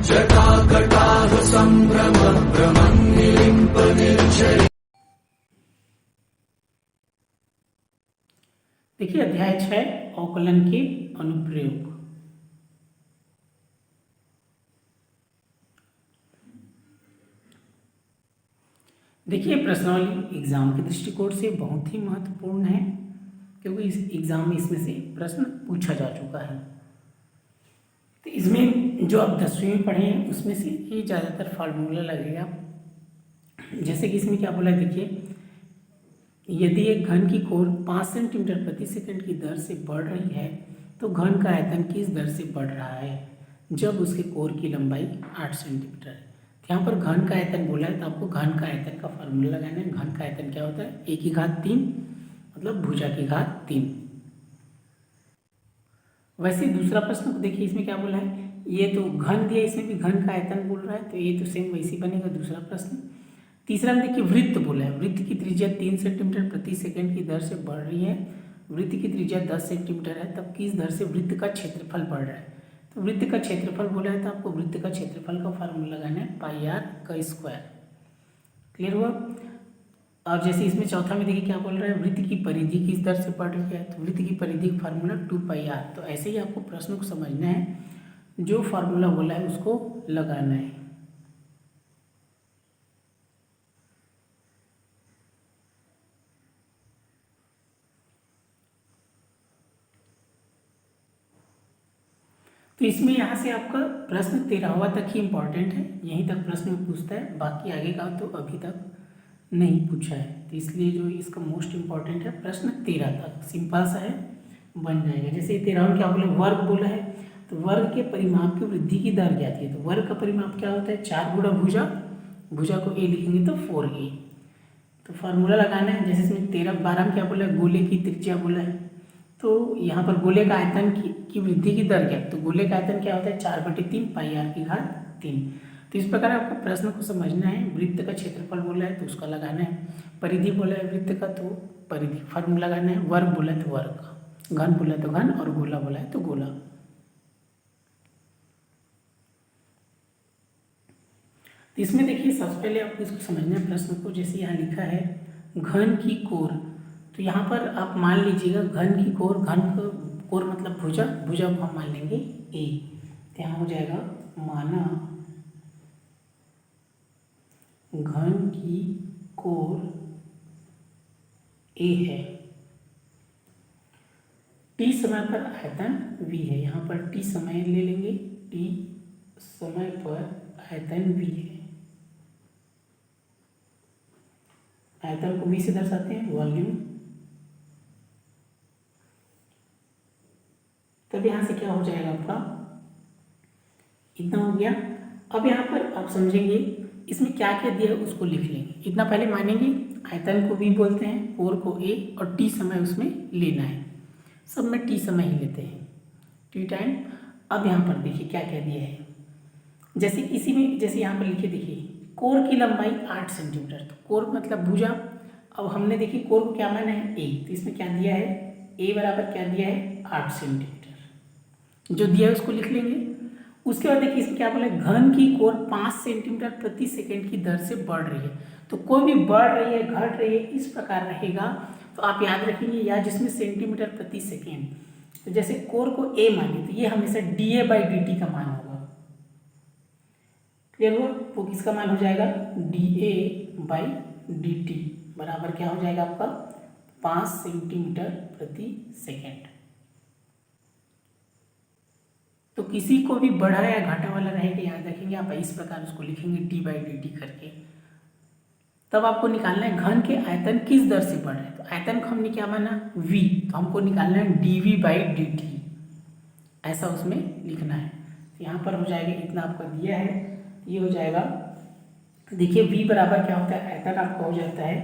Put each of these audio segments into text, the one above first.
जटाकटाह संभ्रम भ्रमन्निलिम्प निर्झरि। देखिए अध्याय 6 अवकलन के अनुप्रयोग। देखिए प्रश्नावली एग्जाम के दृष्टिकोण से बहुत ही महत्वपूर्ण है, क्योंकि इस एग्जाम में इसमें से प्रश्न पूछा जा चुका है। तो इसमें जो आप 10वीं में पढ़े हैं उसमें से ये ज़्यादातर फार्मूला लगेगा। जैसे कि इसमें क्या बोला है, देखिए यदि एक घन की कोर 5 सेंटीमीटर प्रति सेकंड की दर से बढ़ रही है तो घन का आयतन किस दर से बढ़ रहा है जब उसके कोर की लंबाई 8 सेंटीमीटर है। तो यहाँ पर घन का आयतन बोला है, तो आपको घन का आयतन का फार्मूला लगाना है। घन का आयतन क्या होता है, a की घात 3 मतलब भुजा की घात 3। वैसे दूसरा प्रश्न को देखिए, इसमें क्या बोला है, ये तो घन दिया, इसमें भी घन का आयतन बोल रहा है, तो ये तो सेम वैसी बनेगा दूसरा प्रश्न। तीसरा में देखिए वृत्त बोला है, वृत्त की त्रिज्या 3 सेंटीमीटर प्रति सेकंड की दर से बढ़ रही है, वृत्त की त्रिज्या 10 सेंटीमीटर है, तब किस दर से वृत्त का क्षेत्रफल बढ़ रहा है। तो वृत्त का क्षेत्रफल बोला है, तो आपको वृत्त का क्षेत्रफल का फार्मूला लगाना है पाई आर का स्क्वायर। क्लियर हुआ। और जैसे इसमें चौथा में देखिए क्या बोल रहा है, वृत्त की परिधि किस दर से बढ़ रही है, तो वृत्त की परिधि का फार्मूला 2 पाई आर। तो ऐसे ही आपको प्रश्न को समझना है, जो फार्मूला बोला है उसको लगाना है। तो इसमें यहाँ से आपका प्रश्न 13वां तक ही इम्पॉर्टेंट है, यहीं तक प्रश्न पूछता है, बाकी आगे का तो अभी तक नहीं पूछा है। तो इसलिए जो इसका मोस्ट इम्पॉर्टेंट है प्रश्न 13 तक, सिंपल सा है, बन जाएगा। जैसे 13 में क्या बोले, वर्ग बोला है, तो वर्ग के परिमाप की वृद्धि की दर क्या थी। तो वर्ग का परिमाप क्या होता है, 4 गुणा भुजा, भुजा को a लिखेंगे तो 4a। तो फार्मूला लगाना है। जैसे इसमें 13-12 में क्या बोला है, गोले की त्रिज्या बोला है, तो यहाँ पर गोले का आयतन की वृद्धि की दर क्या है, तो गोले का आयतन क्या होता है, 4/3 पाई आर की घात 3। तो इस प्रकार आपको प्रश्न को समझना है। वृत्त का क्षेत्रफल बोला है तो उसका लगाना है, परिधि बोला है वृत्त का तो परिधि फार्मूला लगाना है, वर्ग बोला है तो वर्ग का, घन बोला है तो घन, और गोला बोला है तो गोला। तो इसमें देखिए सबसे पहले आपको इसको समझना है प्रश्न को। जैसे यहाँ लिखा है घन की कोर, तो यहाँ पर आप मान लीजिएगा घन की कोर, घन कोर मतलब भुजा, भुजा को हम मान लेंगे a। तो यहाँ हो जाएगा माना घन की कोर a है, t समय पर आयतन v है। यहाँ पर t समय ले लेंगे, t समय पर आयतन v है। आयतन को v से दर्शाते हैं, वॉल्यूम। तब यहाँ से क्या हो जाएगा आपका, इतना हो गया। अब यहाँ पर आप समझेंगे इसमें क्या क्या दिया है उसको लिख लेंगे। इतना पहले मानेंगे, आयतन को v बोलते हैं, कोर को a, और t समय उसमें लेना है। सब में t समय ही लेते हैं, t टाइम। अब यहाँ पर देखिए क्या क्या दिया है। जैसे इसी में, जैसे यहाँ पर लिखिए, देखिए कोर की लंबाई 8 सेंटीमीटर, तो कोर मतलब भुजा। अब हमने देखिए कोर को क्या माना है a, तो इसमें क्या दिया है, a बराबर क्या दिया है 8 सेंटीमीटर, जो दिया है उसको लिख लेंगे। उसके बाद देखिए इसमें क्या बोला है, घन की कोर 5 सेंटीमीटर प्रति सेकंड की दर से बढ़ रही है। तो कोई भी बढ़ रही है, घट रही है, इस प्रकार रहेगा तो आप याद रखेंगे, या जिसमें सेंटीमीटर प्रति सेकेंड। तो जैसे कोर को a माने तो ये हमेशा dA/dt का मान होगा। क्लियर हुआ। वो किसका मान हो जाएगा, dA/dt बराबर क्या हो जाएगा आपका 5 सेंटीमीटर प्रति सेकेंड। तो किसी को भी बढ़ा या घटा वाला रहेगा, याद रखेंगे आप इस प्रकार उसको लिखेंगे d/dt करके। तब आपको निकालना है घन के आयतन किस दर से बढ़ रहा है। तो आयतन को हमने क्या माना v, तो हमको निकालना है dV/dt, ऐसा उसमें लिखना है। तो यहाँ पर हो जाएगा, इतना आपका दिया है, ये हो जाएगा। देखिए v बराबर क्या होता है, आयतन आपका हो जाता है,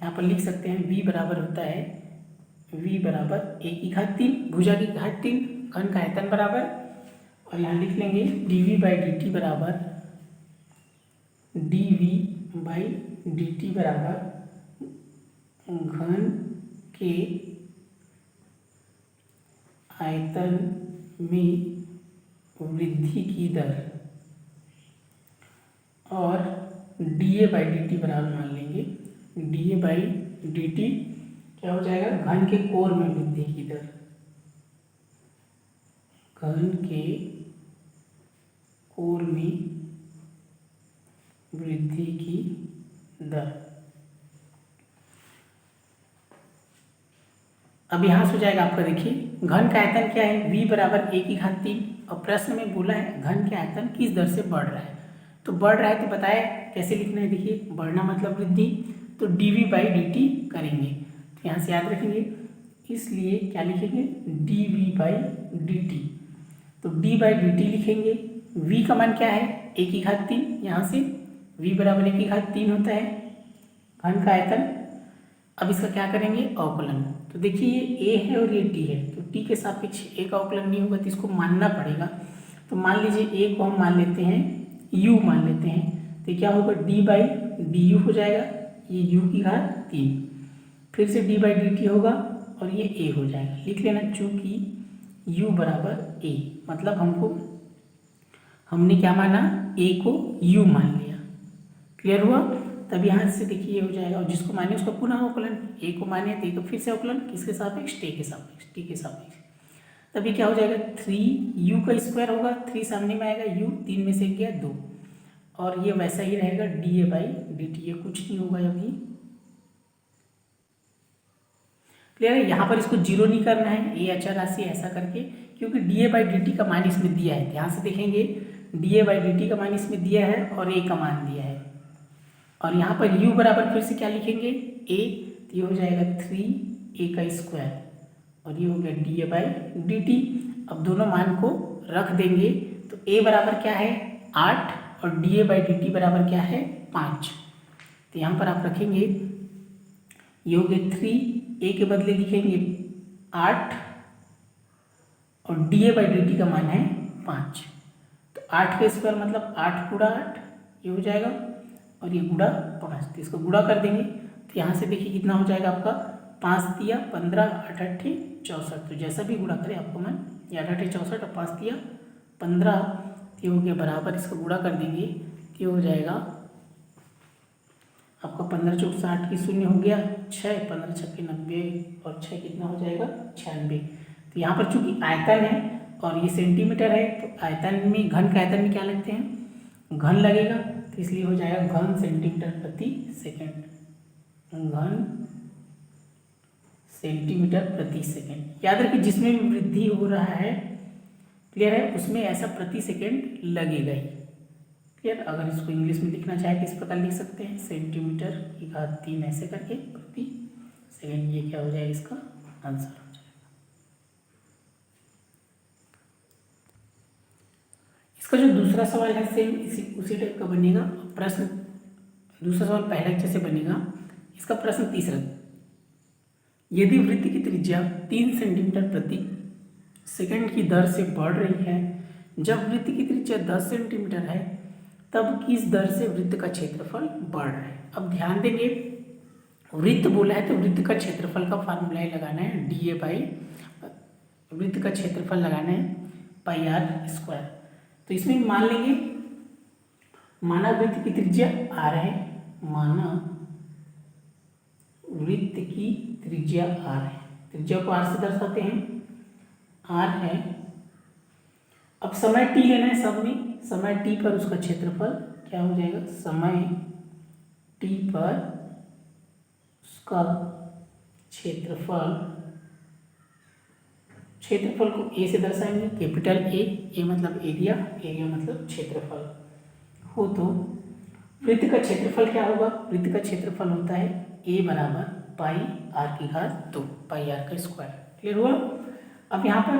यहाँ पर लिख सकते हैं v बराबर होता है, v बराबर a की घात 3, भुजा की घात 3, घन का आयतन बराबर, और यहाँ लिख लेंगे dV/dt बराबर dV/dt बराबर घन के आयतन में वृद्धि की दर और dA बाई dt बराबर मान लेंगे dA बाई dt क्या हो जाएगा, घन के कोर में वृद्धि की दर, घन के कोर में वृद्धि की दर। अब यहाँ से हो जाएगा आपका, देखिए घन का आयतन क्या है, v बराबर a की घात 3, और प्रश्न में बोला है घन के आयतन किस दर से बढ़ रहा है। तो बढ़ रहा है तो बताया कैसे लिखना है, देखिए बढ़ना मतलब वृद्धि, तो dv बाई dt करेंगे, तो यहाँ से याद रखेंगे, इसलिए क्या लिखेंगे dv बाई dt। तो d बाई dt लिखेंगे, v का मान क्या है a की घात 3, यहाँ से v बराबर a की घात 3 होता है घन का आयतन। अब इसका क्या करेंगे अवकलन, तो देखिए ये a है और ये t है, तो t के सापेक्ष a का अवकलन नहीं होगा तो इसको मानना पड़ेगा। तो मान लीजिए a को हम मान लेते हैं u मान लेते हैं, तो क्या होगा d बाई du हो जाएगा, ये u की घात 3, फिर से d बाई dt होगा और ये a हो जाएगा। लिख लेना चूँकि u बराबर a, मतलब हमने क्या माना a को u मान लिया। क्लियर हुआ, तब यहाँ से देखिए ये हो जाएगा, और जिसको माने उसका पुनः अवकलन, a को माने तो a का फिर से अवकलन किसके सापेक्ष t के सापेक्ष, तब ये क्या हो जाएगा 3u का स्क्वायर होगा, 3 सामने में आएगा, u 3 में से गया 2, और ये वैसा ही रहेगा dA बाई dt, ये कुछ नहीं होगा अभी। क्लियर है, यहाँ पर इसको जीरो नहीं करना है, ये अचर राशि ऐसा करके, क्योंकि dA बाई dt का मान इसमें दिया है, ध्यान से देखेंगे dA बाई dt का मान इसमें दिया है और a का मान दिया है, और यहाँ पर u बराबर फिर से क्या लिखेंगे a, तो ये हो जाएगा 3a का स्क्वायर, और ये हो गया dA बाई dt। अब दोनों मान को रख देंगे, तो a बराबर क्या है 8 और dA बाई dt बराबर क्या है 5, तो यहाँ पर आप रखेंगे ये हो गया 3, a के बदले लिखेंगे 8 और dA बाई dt का मान है 5, तो 8 का स्क्वायर मतलब 8 गुणा 8 ये हो जाएगा, और ये गुणा 5, तो इसको गुणा कर देंगे, तो यहाँ से देखिए कितना हो जाएगा आपका 5 दिया 15, 8 8 64, तो जैसा भी गुणा करें आपको मान, ये 8 8 64 और 5 दिया 15, ये हो गया बराबर, इसको गुणा कर देंगे, ये हो जाएगा आपका 15 चौक 60 की शून्य हो गया 6, 15 छक्के 90 और 6 कितना हो जाएगा 96। तो यहाँ पर चूंकि आयतन है और ये सेंटीमीटर है, तो आयतन में घन का आयतन में क्या लगते हैं घन लगेगा, तो इसलिए हो जाएगा घन सेंटीमीटर प्रति सेकंड, घन सेंटीमीटर प्रति सेकंड। याद रखिए जिसमें भी वृद्धि हो रहा है, क्लियर है, उसमें ऐसा प्रति सेकंड लगेगा ही। क्लियर, अगर इसको इंग्लिश में लिखना चाहे किस प्रकार लिख सकते हैं सेंटीमीटर की घात 3 ऐसे करके प्रति सेकंड, ये क्या हो जाएगा इसका आंसर हो जाएगा। इसका जो दूसरा सवाल है सेम उसी टाइप का बनेगा प्रश्न, दूसरा सवाल पहले अच्छे से बनेगा। इसका प्रश्न तीसरा, यदि वृत्त की त्रिज्या 3 सेंटीमीटर प्रति सेकंड की दर से बढ़ रही है, जब वृत्त की त्रिज्या 10 सेंटीमीटर है तब किस दर से वृत्त का क्षेत्रफल बढ़ रहा है। अब ध्यान देंगे वृत्त बोला है तो वृत्त का क्षेत्रफल का फार्मूला ही लगाना है dA बाई, वृत्त का क्षेत्रफल लगाना है पाई आर स्क्वायर। तो इसमें मान लेंगे माना वृत्त की त्रिज्या r है, माना वृत्त की त्रिज्या r है, त्रिज्या को r से दर्शाते हैं, r है। अब समय t लेना है, सब में समय t पर उसका क्षेत्रफल क्या हो जाएगा, समय t पर उसका क्षेत्रफल, क्षेत्रफल को a से दर्शाएंगे, कैपिटल A मतलब एरिया, एरिया मतलब क्षेत्रफल हो, तो वृत्त का क्षेत्रफल क्या होगा, वृत्त का क्षेत्रफल होता है a बराबर पाई r की घात 2, पाई r का स्क्वायर। क्लियर हुआ। अब यहाँ पर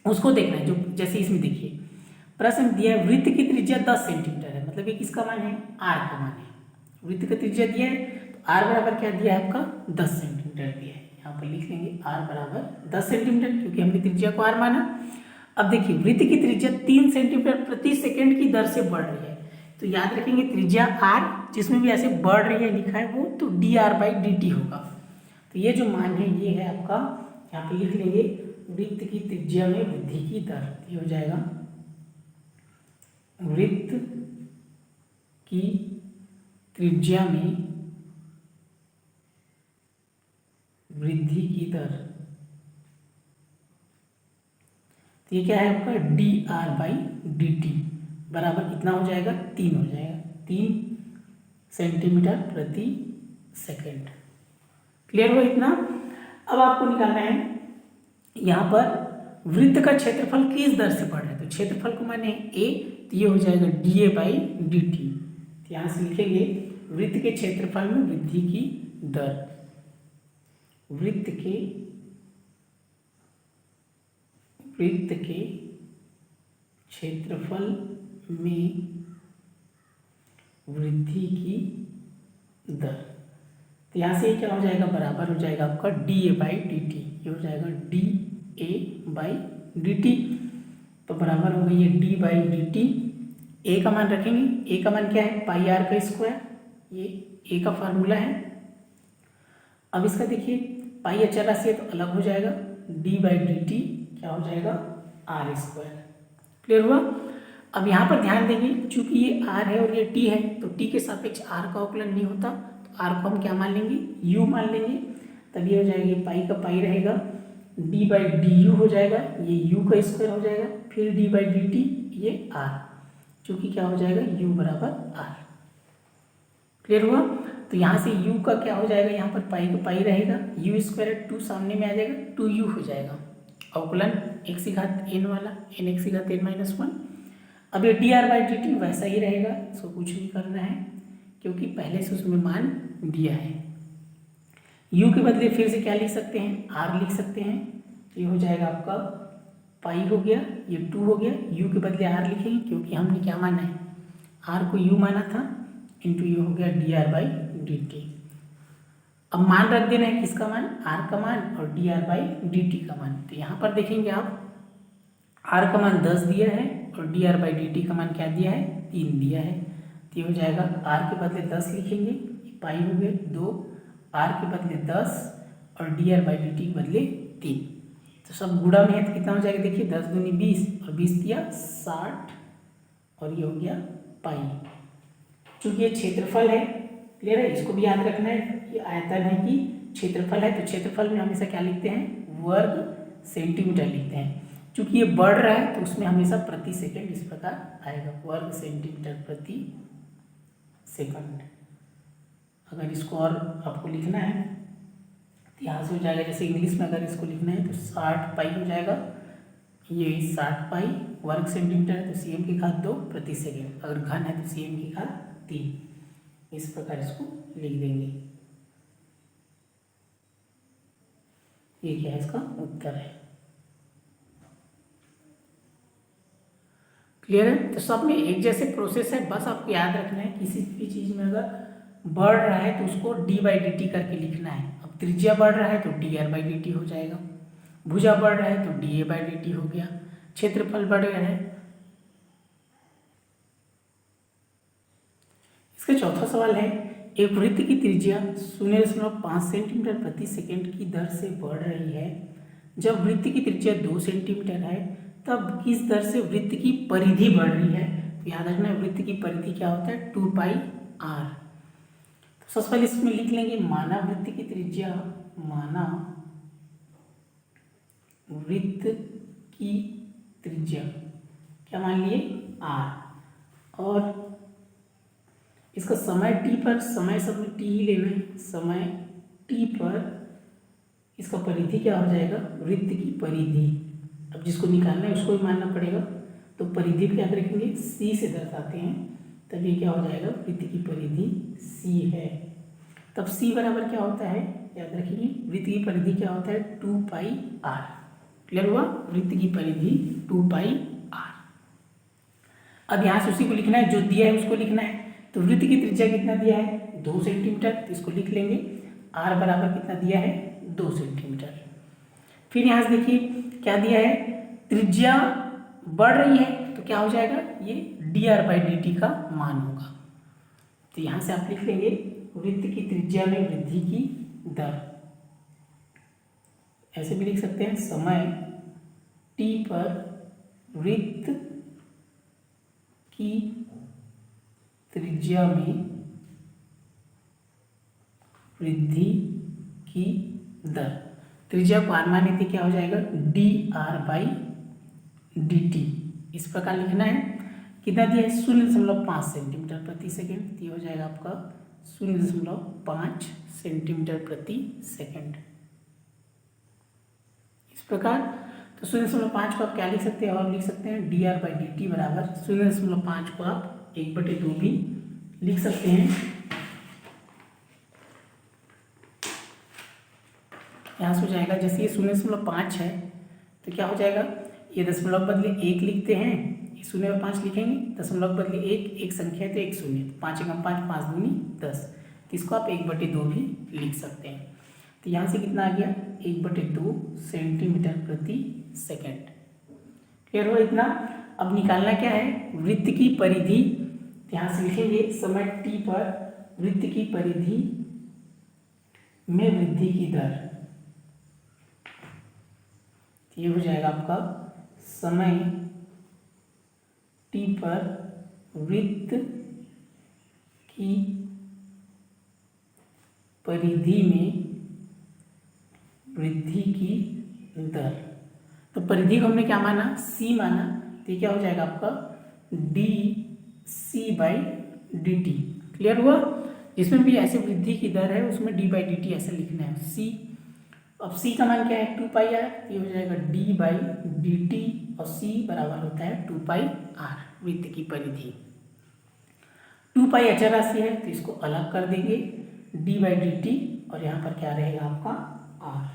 उसको देखना है जो जैसे इसमें देखिए प्रश्न दिया है वृत्त की त्रिज्या 10 सेंटीमीटर है, मतलब ये किसका मान है r का मान है, वृत्त का त्रिज्या दिया है तो r बराबर क्या दिया है आपका 10 सेंटीमीटर दिया है, यहाँ पर लिख लेंगे r बराबर 10 सेंटीमीटर क्योंकि हमने त्रिज्या को r माना। अब देखिए वृत्त की त्रिज्या 3 सेंटीमीटर प्रति सेकंड की दर से बढ़ रही है, तो याद रखेंगे त्रिज्या r जिसमें भी ऐसे बढ़ रही है लिखा है वो तो dr बाई dt होगा। तो ये जो मान है ये है आपका, यहाँ पे लिख लेंगे वृत्त की त्रिज्या में वृद्धि की दर, ये हो जाएगा वृत्त की त्रिज्या में वृद्धि की दर, तो ये क्या है आपका dr/dt बराबर कितना हो जाएगा, 3 हो जाएगा, 3 सेंटीमीटर प्रति सेकेंड। क्लियर हुआ इतना। अब आपको निकालना है यहाँ पर वृत्त का क्षेत्रफल किस दर से बढ़ रहा है, तो क्षेत्रफल को माने a, तो ये हो जाएगा dA/dt। तो यहाँ से लिखेंगे वृत्त के क्षेत्रफल में वृद्धि की दर, वृत्त के क्षेत्रफल में वृद्धि की दर। तो यहाँ से क्या हो जाएगा, बराबर हो जाएगा आपका dA/dt, ये हो जाएगा dA/dt, तो बराबर हो गई है d/dt। a का मान रखेंगे, a का मान क्या है, πr², ये a का फार्मूला है। अब इसका देखिए पाई अचर राशि है तो अलग हो जाएगा, d/dt क्या हो जाएगा, r²। क्लियर हुआ। अब यहाँ पर ध्यान देंगे, चूंकि ये r है और ये t है, तो t के सापेक्ष r का अवकलन नहीं होता, तो r को हम क्या मान लेंगे, u मान लेंगे। तब ये हो जाएगा, पाई का पाई रहेगा, d/du हो जाएगा, ये u का स्क्वायर हो जाएगा, फिर d/dt, ये r, चूंकि क्या हो जाएगा, u बराबर r। क्लियर हुआ। तो यहाँ से u का क्या हो जाएगा, यहाँ पर पाई का पाई रहेगा, u² 2 सामने में आ जाएगा, 2u हो जाएगा, अवकलन x⁴n वाला, n(x⁴n-1). अब ये dr/dt वैसा ही रहेगा, इसको कुछ नहीं करना है क्योंकि पहले से उसमें मान दिया है। u के बदले फिर से क्या लिख सकते हैं, r लिख सकते हैं, तो ये हो जाएगा आपका पाई हो गया, ये 2 हो गया, u के बदले r लिखेंगे क्योंकि हमने क्या माना है, r को u माना था, इंटू ये हो गया dr/dt। अब मान रख देना है, किसका मान, r का मान और dr/dt का मान। तो यहाँ पर देखेंगे आप, r का मान 10 दिया है और dr/dt का मान क्या दिया है, 3 दिया है। तो ये हो जाएगा, r के बदले 10 लिखेंगे, पाई हो गए 2, r के बदले 10 और dr/dt के बदले 3, तो सब गुणा में है तो कितना हो जाएगा, देखिए 10 दूनी 20 और 20 दिया 60 और ये हो गया पाई। चूंकि ये क्षेत्रफल है, क्लियर है, इसको भी याद रखना है, ये आयतन है कि क्षेत्रफल है, तो क्षेत्रफल में हमेशा क्या लिखते हैं, वर्ग सेंटीमीटर लिखते हैं। चूंकि ये बढ़ रहा है तो उसमें हमेशा प्रति सेकंड इस प्रकार आएगा, वर्ग सेंटीमीटर प्रति सेकंड। अगर इसको और आपको लिखना है तो यहाँ से हो जाएगा, जैसे इंग्लिश में अगर इसको लिखना है तो 60 पाई हो जाएगा, ये 60 पाई वर्ग सेंटीमीटर है तो cm की घात 2 प्रति सेकंड, अगर घन है तो cm की घात 3, इस प्रकार इसको लिख देंगे। ये क्या है, इसका उत्तर है। क्लियर है। तो सब में एक जैसे प्रोसेस है, बस आपको याद रखना है किसी भी चीज में अगर बढ़ रहा है तो उसको d/dt करके लिखना है। अब त्रिज्या बढ़ रहा है तो dr/dt हो जाएगा, भुजा बढ़ रहा है तो dA/dt हो गया, क्षेत्रफल बढ़ गया है। इसका चौथा सवाल है, एक वृत्त की त्रिज्या 0.5 सेंटीमीटर प्रति सेकंड की दर से बढ़ रही है, जब वृत्त की त्रिज्या 2 सेंटीमीटर है तब किस दर से वृत्त की परिधि बढ़ रही है। तो याद रखना, वृत्त की परिधि क्या होता है, 2πr। तो सबसे पहले इसमें लिख लेंगे, माना वृत्त की त्रिज्या, माना वृत्त की त्रिज्या क्या मान लिए, r, और इसका समय t पर, समय सब में t ही लेना है, समय t पर इसका परिधि क्या हो जाएगा, वृत्त की परिधि। अब जिसको निकालना है उसको भी मानना पड़ेगा, तो परिधि को याद रखेंगे, c से दर्शाते हैं, तब ये क्या हो जाएगा, वृत्त की परिधि c है। तब c बराबर क्या होता है, याद रखिए, वृत्त की परिधि क्या होता है, 2πr। क्लियर हुआ, वृत्त की परिधि 2πr। अब यहाँ से उसी को लिखना है, जो दिया है उसको लिखना है। तो वृत्त की त्रिज्या कितना दिया है, 2 सेंटीमीटर, तो इसको लिख लेंगे, r बराबर कितना दिया है, 2 सेंटीमीटर। फिर यहाँ से देखिए क्या दिया है, त्रिज्या बढ़ रही है तो क्या हो जाएगा, ये dr/dt का मान होगा। तो यहाँ से आप लिख लेंगे, वृत्त की त्रिज्या में वृद्धि की दर, ऐसे भी लिख सकते हैं, समय t पर वृत्त की त्रिज्या में वृद्धि की दर। त्रिज्या को r माने थे, क्या हो जाएगा dr/dt। इस प्रकार लिखना है। कितना दिया है 0.5 सेंटीमीटर प्रति सेकेंड। ये हो जाएगा आपका 0.5 सेंटीमीटर प्रति सेकेंड। इस प्रकार तो 0.5 को आप क्या लिख सकते हैं, और लिख सकते हैं dr/dt बराबर 0.5 को आप 1/2 भी लिख सकते हैं। यहाँ से हो जाएगा, जैसे ये 0.5 है तो क्या हो जाएगा, ये दशमलव बदले 1 लिखते हैं, 0.5 लिखेंगे, दशमलव बदले 1 संख्या है तो 1 शून्य, 5 एकम 5, 5 दूनी 10। तो इसको आप 1/2 भी लिख सकते हैं। तो यहाँ से कितना आ गया 1/2 सेंटीमीटर प्रति सेकेंड। क्लियर हुआ इतना। अब निकालना क्या है, वृत्त की परिधि। यहाँ से लिखेंगे समय t पर वृत्त की परिधि में वृद्धि की दर। ये हो जाएगा आपका समय t पर वृत्त की परिधि में वृद्धि की दर। तो परिधि को हमने क्या माना, c माना, तो ये क्या हो जाएगा आपका dc/dt। क्लियर हुआ। जिसमें भी ऐसे वृद्धि की दर है उसमें d/dt ऐसे लिखना है c। अब c का मान क्या है 2πr, ये हो जाएगा d/dt और c बराबर होता है 2πr। वृत्त की परिधि 2π अचर राशि है तो इसको अलग कर देंगे d/dt, और यहाँ पर क्या रहेगा आपका r।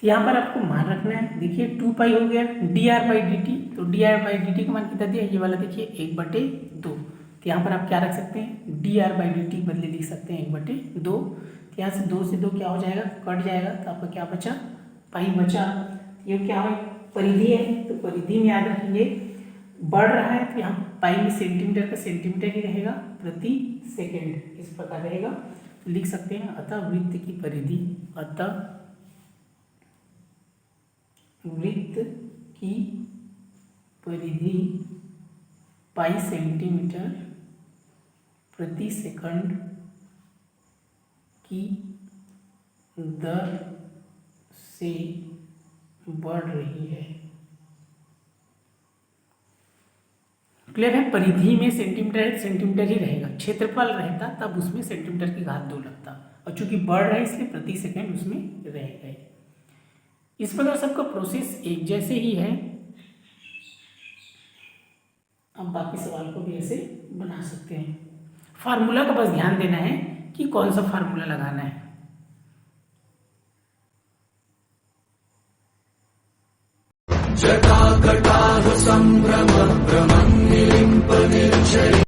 यहाँ पर आपको मान रखना है। देखिए 2π हो गया dr/dt, तो dr/dt का मान कितना दिया, ये वाला देखिए 1/2। तो यहाँ पर आप क्या रख सकते हैं, dr/dt बदले लिख सकते हैं 1/2। तो यहाँ से 2 से 2 क्या हो जाएगा, कट जाएगा, तो आपका क्या बचा, पाई बचा। ये क्या है, परिधि है, तो परिधि में याद रखेंगे बढ़ रहा है तो यहाँ पाई में सेंटीमीटर का सेंटीमीटर ही रहेगा प्रति सेकेंड, इस प्रकार रहेगा। तो लिख सकते हैं अतः वृत्त की परिधि, अतः वृत्त की परिधि पाई सेंटीमीटर प्रति सेकंड की दर से बढ़ रही है। क्लियर है। परिधि में सेंटीमीटर सेंटीमीटर ही रहेगा, क्षेत्रफल रहता तब उसमें सेंटीमीटर की घात 2 लगता, और चूंकि बढ़ रहा है इसलिए प्रति सेकंड उसमें रहेगा। इस प्रकार सबका प्रोसेस एक जैसे ही है। अब बाकी सवाल को भी ऐसे बना सकते हैं। फार्मूला का बस ध्यान देना है कि कौन सा फार्मूला लगाना है। जटाकटाह संभ्रम भ्रमं निलिम्प निर्झरि